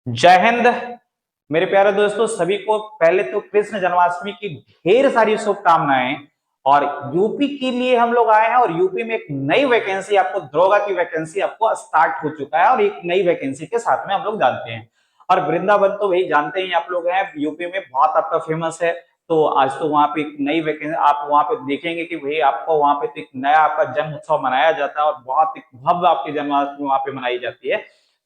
जय हिंद। मेरे प्यारे दोस्तों, सभी को पहले तो कृष्ण जन्माष्टमी की ढेर सारी शुभकामनाएं। और यूपी के लिए हम लोग आए हैं और यूपी में एक नई वैकेंसी, आपको दरोगा की वैकेंसी आपको स्टार्ट हो चुका है और एक नई वैकेंसी के साथ में हम लोग जानते हैं। और वृंदावन तो भाई जानते ही आप लोग हैं, यूपी में बहुत आपका फेमस है। तो आज तो वहां पे एक नई वैकेंसी आप वहां पे देखेंगे कि भाई आपको वहां पे तो एक नया आपका जन्म उत्सव मनाया जाता है और बहुत एक भव्य आपकी जन्माष्टमी वहां पे मनाई जाती है।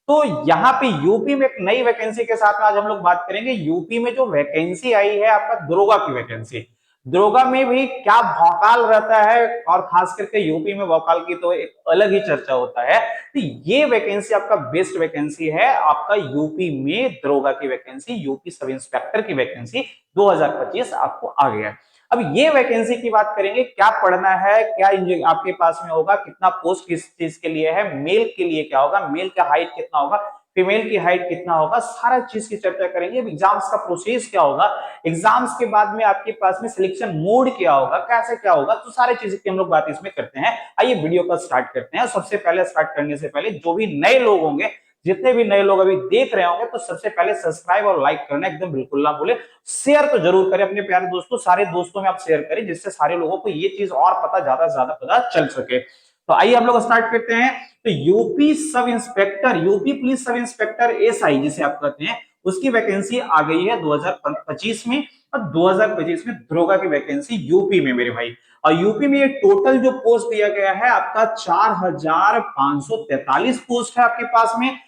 तो यहाँ पे यूपी में एक नई वैकेंसी के साथ आज हम लोग बात करेंगे। यूपी में जो वैकेंसी आई है आपका दरोगा की वैकेंसी, दरोगा में भी क्या भौकाल रहता है और खास करके यूपी में भौकाल की तो एक अलग ही चर्चा होता है। तो ये वैकेंसी आपका बेस्ट वैकेंसी है आपका यूपी में दरोगा की वैकेंसी, यूपी सब इंस्पेक्टर की वैकेंसी 2025 आपको आ गया है। अब ये वैकेंसी की बात करेंगे, क्या पढ़ना है, क्या आपके पास में होगा, कितना पोस्ट किस चीज के लिए है, मेल के लिए क्या होगा, मेल का हाइट कितना होगा, फीमेल की हाइट कितना होगा, सारा चीज की चर्चा करेंगे। एग्जाम्स का प्रोसेस क्या होगा, एग्जाम्स के बाद में आपके पास में सिलेक्शन मोड क्या होगा, कैसे क्या होगा, तो सारे चीजें की हम लोग बात इसमें करते हैं। आइए वीडियो का स्टार्ट करते हैं। सबसे पहले स्टार्ट करने से पहले जो भी नए लोग होंगे, जितने भी नए लोग अभी देख रहे होंगे, तो सबसे पहले सब्सक्राइब और लाइक करना एकदम बिल्कुल ना भूले। शेयर तो जरूर करें अपने प्यारे दोस्तों, सारे दोस्तों में आप शेयर करें जिससे सारे लोगों को ये चीज और पता ज्यादा से ज्यादा पता चल सके। तो आइए हम लोग स्टार्ट करते हैं। तो UP sub inspector, UP police sub inspector SI जिसे आप कहते हैं, उसकी वैकेंसी आ गई है 2025 में। और 2025 में दरोगा की वैकेंसी यूपी में मेरे भाई। और यूपी में ये टोटल जो पोस्ट दिया गया है आपका 4543 पोस्ट है आपके पास में।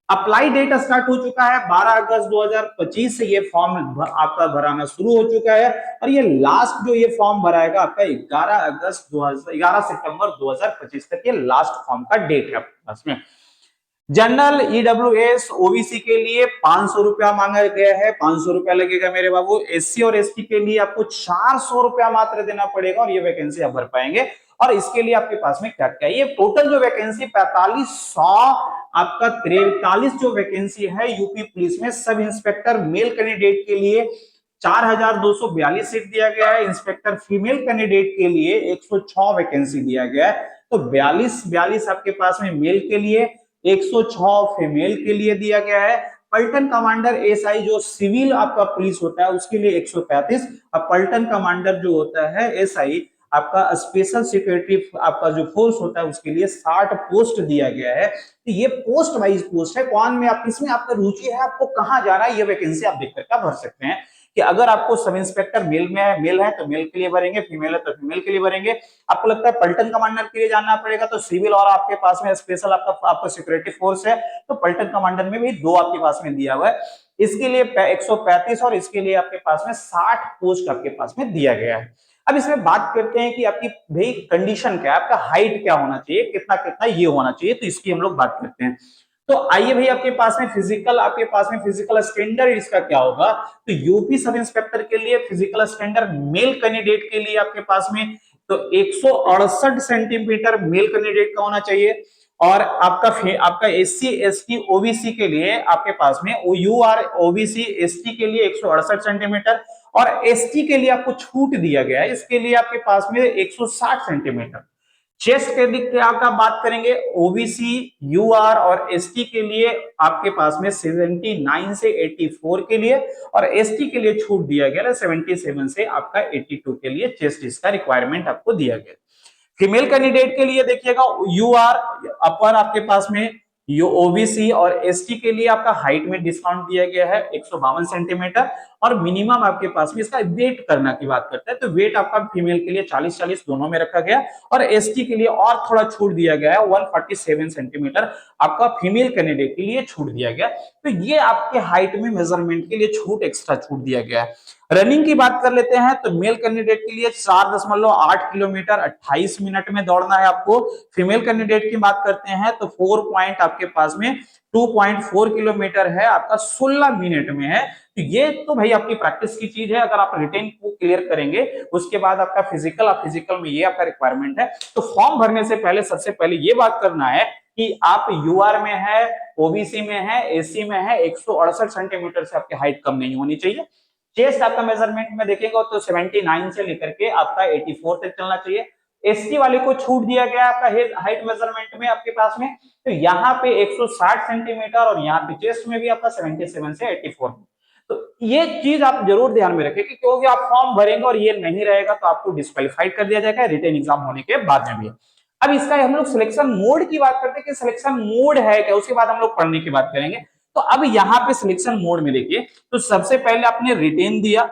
अप्लाई डेट स्टार्ट हो चुका है 12 अगस्त 2025 से ये फॉर्म आपका भराना शुरू हो चुका है। और ये लास्ट जो ये फॉर्म भराएगा आपका 11 सितंबर 2025 तक ये लास्ट फॉर्म का डेट है आपके पास में। जनरल ईडब्ल्यूएस ओबीसी के लिए 500 रुपया मांगा गया है, 500 रुपया लगेगा मेरे बाबू। एससी और एसटी के लिए आपको 400 रुपया मात्र देना पड़ेगा और ये वैकेंसी आप भर पाएंगे। और इसके लिए आपके पास में क्या क्या, ये टोटल जो वैकेंसी 4500 आपका 43 जो वैकेंसी है यूपी पुलिस में सब इंस्पेक्टर मेल कैंडिडेट के लिए 4242 सीट दिया गया है। इंस्पेक्टर फीमेल कैंडिडेट के लिए 106 वैकेंसी दिया गया है। तो 42 42 आपके पास में मेल के लिए, 106 फीमेल के लिए दिया गया है। पलटन कमांडर एसआई जो सिविल आपका पुलिस होता है उसके लिए 135। और पलटन कमांडर जो होता है एसआई आपका स्पेशल सिक्योरिटी आपका जो फोर्स होता है उसके लिए 60 पोस्ट दिया गया है। तो ये पोस्ट वाइज पोस्ट है, कौन में आप किसमें आपका रुचि है, आपको कहां जाना है, ये वैकेंसी आप देख करके भर सकते हैं। कि अगर आपको सब इंस्पेक्टर मेल में है, मेल है तो मेल के लिए भरेंगे, फीमेल है तो फीमेल के लिए भरेंगे। आपको लगता है पलटन कमांडर के लिए जानना पड़ेगा तो सिविल और आपके पास में स्पेशल आपका सिक्योरिटी फोर्स है तो पलटन कमांडर में भी दो आपके पास में दिया हुआ है। इसके लिए 135 और इसके लिए आपके पास में 60 पोस्ट आपके पास में दिया गया है। अब इसमें बात करते हैं कि आपकी भाई कंडीशन क्या है, आपका हाइट क्या होना चाहिए, कितना कितना ये होना चाहिए, तो इसकी हम लोग बात करते हैं। तो आइए भाई आपके पास में फिजिकल, आपके पास में फिजिकल स्टैंडर्ड इसका क्या होगा। तो यूपी सब इंस्पेक्टर के लिए फिजिकल स्टैंडर्ड मेल कैंडिडेट के लिए आपके पास में तो 168 सेंटीमीटर मेल कैंडिडेट का होना चाहिए। और आपका एससी एसटी ओबीसी के लिए आपके पास में यूआर ओबीसी एसटी के लिए 168 सेंटीमीटर। और एसटी के लिए आपको छूट दिया गया है, इसके लिए आपके पास में 160 सेंटीमीटर। चेस्ट के दिख के आपका बात करेंगे ओबीसी यूआर और एसटी के लिए आपके पास में 79 से 84 के लिए। और एसटी के लिए छूट दिया गया 77 से आपका 82 के लिए चेस्ट इसका रिक्वायरमेंट आपको दिया गया। फीमेल कैंडिडेट के लिए देखिएगा यू आर अपर आपके पास में, यो ओबीसी और एसटी के लिए आपका हाइट में डिस्काउंट दिया गया है 152 सेंटीमीटर। और मिनिमम आपके पास में इसका वेट करना की बात करते हैं तो वेट आपका फीमेल के लिए 40-40 दोनों में रखा गया। और एसटी के लिए और थोड़ा छूट दिया गया है 147 सेंटीमीटर आपका फीमेल कैंडिडेट के लिए छूट दिया गया। तो ये आपके हाइट में मेजरमेंट के लिए छूट, एक्स्ट्रा छूट दिया गया है। रनिंग की बात कर लेते हैं तो मेल कैंडिडेट के लिए 4.8 किलोमीटर 28 मिनट में दौड़ना है आपको। फीमेल कैंडिडेट की बात करते हैं तो 4 पॉइंट आपके पास में 2.4 किलोमीटर है आपका 16 मिनट में है। तो ये तो भाई आपकी प्रैक्टिस की चीज है, अगर आप रिटेन को क्लियर करेंगे उसके बाद आपका फिजिकल, आप फिजिकल में ये आपका रिक्वायरमेंट है। तो फॉर्म भरने से पहले सबसे पहले ये बात करना है कि आप यूआर में है, ओबीसी में है, एससी में है, 168 सेंटीमीटर से आपकी हाइट कम नहीं होनी चाहिए। चेस्ट आपका मेजरमेंट में देखेंगे तो 79 से लेकर के आपका 84 तक चलना चाहिए। एसटी वाले को छूट दिया गया आपका हाइट मेजरमेंट में आपके पास में, तो यहाँ पे 160 सेंटीमीटर और यहाँ पे चेस्ट में भी आपका 77 से 84। तो ये चीज आप जरूर ध्यान में रखें कि क्योंकि आप फॉर्म भरेंगे और ये नहीं रहेगा तो आपको डिस्क्वालीफाइड कर दिया जाएगा रिटेन एग्जाम होने के बाद में भी। अब इसका हम लोग सिलेक्शन मोड की बात करते हैं कि सिलेक्शन मोड है क्या, उसके बाद हम लोग पढ़ने की बात करेंगे। तो अब यहाँ पे सिलेक्शन मोड में देखिए, तो सबसे पहले आपने रिटेन दिया,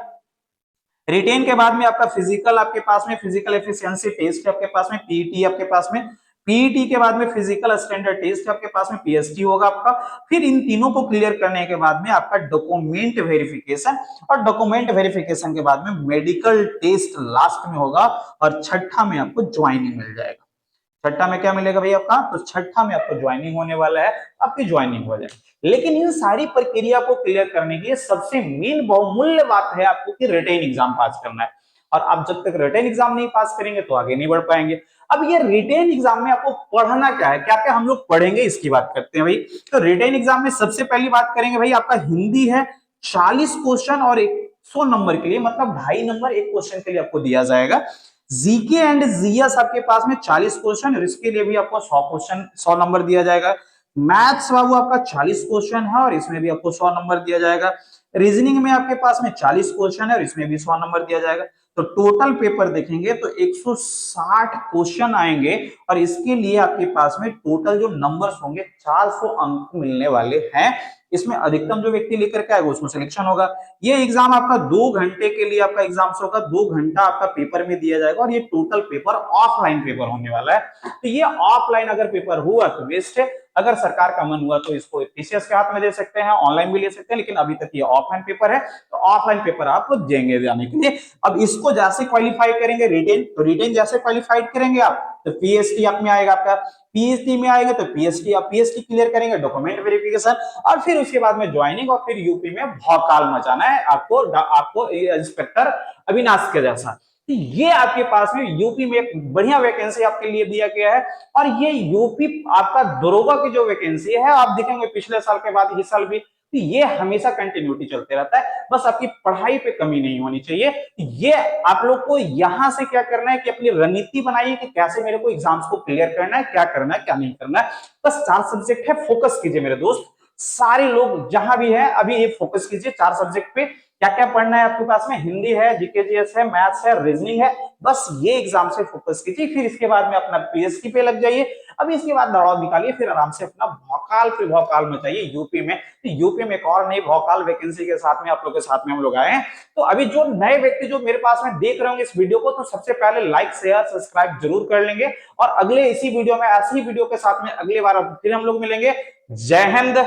रिटेन के बाद में आपका फिजिकल आपके पास में, फिजिकल एफिशिएंसी टेस्ट है आपके पास में, पीईटी आपके पास में, पीईटी के बाद में फिजिकल स्टैंडर्ड टेस्ट आपके पास में, पीएसटी होगा आपका। फिर इन तीनों को क्लियर करने के बाद में आपका डॉक्यूमेंट वेरिफिकेशन, और डॉक्यूमेंट वेरिफिकेशन के बाद में मेडिकल टेस्ट लास्ट में होगा, और छठा में आपको ज्वाइनिंग मिल जाएगा। छठा में क्या मिलेगा भाई आपका, तो छठा में आपको ज्वाइनिंग होने वाला है, आपकी ज्वाइनिंग हो जाएगी। लेकिन इन सारी प्रक्रिया को क्लियर करने के लिए सबसे मेन बहुमूल्य बात है आपको कि रिटेन एग्जाम पास करना है, और आप जब तक रिटेन एग्जाम नहीं पास करेंगे तो आगे नहीं बढ़ पाएंगे। अब ये रिटेन एग्जाम में आपको पढ़ना क्या है, क्या क्या हम लोग पढ़ेंगे इसकी बात करते हैं भाई। तो रिटेन एग्जाम में सबसे पहली बात करेंगे भाई, आपका हिंदी है 40 क्वेश्चन और 100 नंबर के लिए, मतलब 2.5 नंबर एक क्वेश्चन के लिए आपको दिया जाएगा। जीके एंड जीएस आपके पास में 40 क्वेश्चन, इसके लिए भी आपको 100 क्वेश्चन 100 नंबर दिया जाएगा। मैथ्स बाबू आपका 40 क्वेश्चन है और इसमें भी आपको 100 नंबर दिया जाएगा। रीजनिंग में आपके पास में 40 क्वेश्चन है और इसमें भी 100 नंबर दिया जाएगा। तो टोटल पेपर देखेंगे तो 160 क्वेश्चन आएंगे, और इसके लिए आपके पास में टोटल जो नंबर्स होंगे 400 अंक मिलने वाले हैं। इसमें अधिकतम जो व्यक्ति लेकर के आएगा उसको सिलेक्शन होगा। ये एग्जाम आपका 2 घंटे के लिए आपका एग्जाम होगा, 2 घंटा आपका पेपर में दिया जाएगा, और ये टोटल पेपर ऑफलाइन पेपर होने वाला है। तो ये ऑफलाइन अगर पेपर हुआ तो बेस्ट है, अगर सरकार का मन हुआ तो इसको टीसीएस के हाथ में दे सकते हैं, ऑनलाइन भी ले सकते हैं, लेकिन अभी तक ये ऑफलाइन पेपर है, तो ऑफलाइन पेपर आप देंगे जाने के लिए। अब इसको जैसे क्वालिफाई करेंगे रिटेन, तो रिटेन जैसे क्वालिफाइड करेंगे आप तो पीएसटी आप में आएगा आपका, पीएचडी में आएगा तो पीएचडी आप पीएचडी क्लियर करेंगे, डॉक्यूमेंट वेरिफिकेशन, और फिर उसके बाद में ज्वाइनिंग, और फिर यूपी में भौकाल मचाना है आपको इंस्पेक्टर अविनाश के जैसा। तो ये आपके पास में यूपी में एक बढ़िया वैकेंसी आपके लिए दिया गया है, और ये यूपी आपका दरोगा की जो वैकेंसी है आप देखेंगे पिछले साल के बाद इस साल भी, तो ये हमेशा कंटिन्यूटी चलते रहता है, बस आपकी पढ़ाई पे कमी नहीं होनी चाहिए। ये आप लोग को यहां से क्या करना है कि अपनी रणनीति बनाइए कि कैसे मेरे को एग्जाम्स को क्लियर करना है, क्या करना है क्या नहीं करना है। बस 4 सब्जेक्ट है, फोकस कीजिए मेरे दोस्त, सारे लोग जहां भी है अभी ये फोकस कीजिए 4 सब्जेक्ट पे। क्या क्या पढ़ना है आपके पास में, हिंदी है, जीके जीएस है, मैथ्स है, रीजनिंग है, बस ये एग्जाम से फोकस कीजिए। फिर इसके बाद में अपना पीएचडी पे लग जाइए, अब इसके बाद दौड़ निकालिए, फिर आराम से अपना भौकाल पे भौकाल मचाइए यूपी में। तो यूपी में एक और नई भौकाल वैकेंसी के साथ में आप लोग के साथ में हम लोग आए हैं। तो अभी जो नए व्यक्ति जो मेरे पास में देख रहे होंगे इस वीडियो को, तो सबसे पहले लाइक शेयर सब्सक्राइब जरूर कर लेंगे, और अगले इसी वीडियो में ऐसी वीडियो के साथ में अगली बार फिर हम लोग मिलेंगे। जय हिंद,